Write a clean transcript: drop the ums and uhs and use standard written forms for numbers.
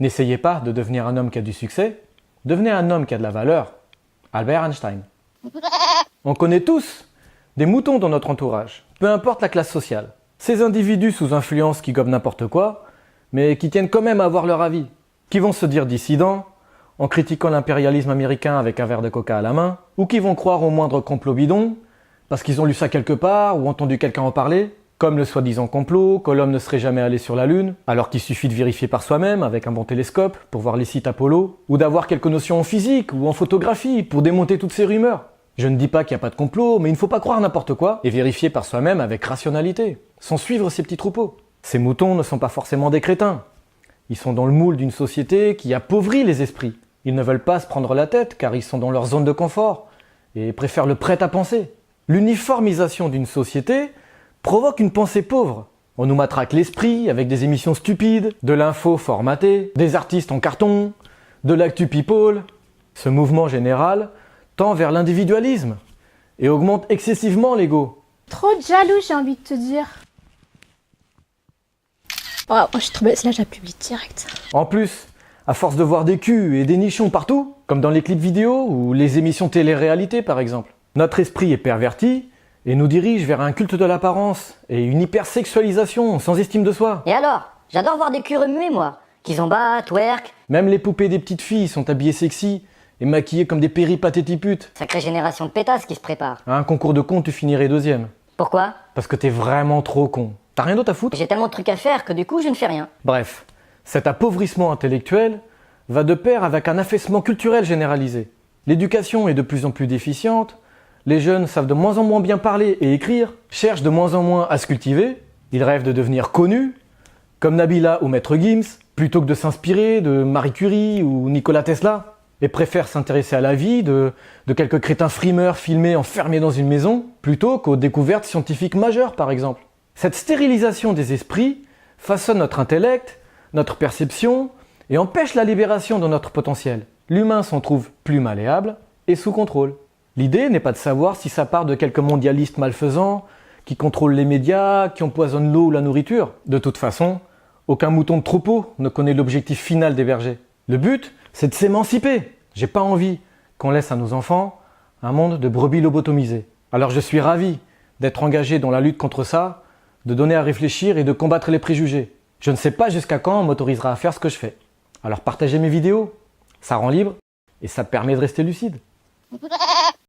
N'essayez pas de devenir un homme qui a du succès, devenez un homme qui a de la valeur. Albert Einstein. On connaît tous des moutons dans notre entourage, peu importe la classe sociale. Ces individus sous influence qui gobent n'importe quoi, mais qui tiennent quand même à avoir leur avis, qui vont se dire dissidents, en critiquant l'impérialisme américain avec un verre de coca à la main, ou qui vont croire au moindre complot bidon, parce qu'ils ont lu ça quelque part ou entendu quelqu'un en parler, comme le soi-disant complot que l'homme ne serait jamais allé sur la Lune, alors qu'il suffit de vérifier par soi-même avec un bon télescope pour voir les sites Apollo, ou d'avoir quelques notions en physique ou en photographie pour démonter toutes ces rumeurs. Je ne dis pas qu'il n'y a pas de complot, mais il ne faut pas croire n'importe quoi et vérifier par soi-même avec rationalité, sans suivre ces petits troupeaux. Ces moutons ne sont pas forcément des crétins. Ils sont dans le moule d'une société qui appauvrit les esprits. Ils ne veulent pas se prendre la tête car ils sont dans leur zone de confort et préfèrent le prêt-à-penser. L'uniformisation d'une société provoque une pensée pauvre. On nous matraque l'esprit avec des émissions stupides, de l'info formatée, des artistes en carton, de l'actu people. Ce mouvement général tend vers l'individualisme et augmente excessivement l'ego. Trop de jaloux, j'ai envie de te dire. Oh, moi je suis trop belle, là j'appuie direct. En plus, à force de voir des culs et des nichons partout, comme dans les clips vidéo ou les émissions télé-réalité par exemple, notre esprit est perverti et nous dirige vers un culte de l'apparence et une hypersexualisation sans estime de soi. Et alors? J'adore voir des culs remuer, moi. Kizomba, twerk. Même les poupées des petites filles sont habillées sexy et maquillées comme des péripatétiputes. Sacrée génération de pétasses qui se prépare. À un concours de con, tu finirais deuxième. Pourquoi? Parce que t'es vraiment trop con. T'as rien d'autre à foutre? J'ai tellement de trucs à faire que du coup, je ne fais rien. Bref, cet appauvrissement intellectuel va de pair avec un affaissement culturel généralisé. L'éducation est de plus en plus déficiente, les jeunes savent de moins en moins bien parler et écrire, cherchent de moins en moins à se cultiver, ils rêvent de devenir connus, comme Nabila ou Maître Gims, plutôt que de s'inspirer de Marie Curie ou Nikola Tesla, et préfèrent s'intéresser à la vie de quelques crétins frimeurs filmés enfermés dans une maison, plutôt qu'aux découvertes scientifiques majeures par exemple. Cette stérilisation des esprits façonne notre intellect, notre perception, et empêche la libération de notre potentiel. L'humain s'en trouve plus malléable et sous contrôle. L'idée n'est pas de savoir si ça part de quelques mondialistes malfaisants, qui contrôlent les médias, qui empoisonnent l'eau ou la nourriture. De toute façon, aucun mouton de troupeau ne connaît l'objectif final des bergers. Le but, c'est de s'émanciper. J'ai pas envie qu'on laisse à nos enfants un monde de brebis lobotomisées. Alors je suis ravi d'être engagé dans la lutte contre ça, de donner à réfléchir et de combattre les préjugés. Je ne sais pas jusqu'à quand on m'autorisera à faire ce que je fais. Alors partagez mes vidéos, ça rend libre et ça permet de rester lucide.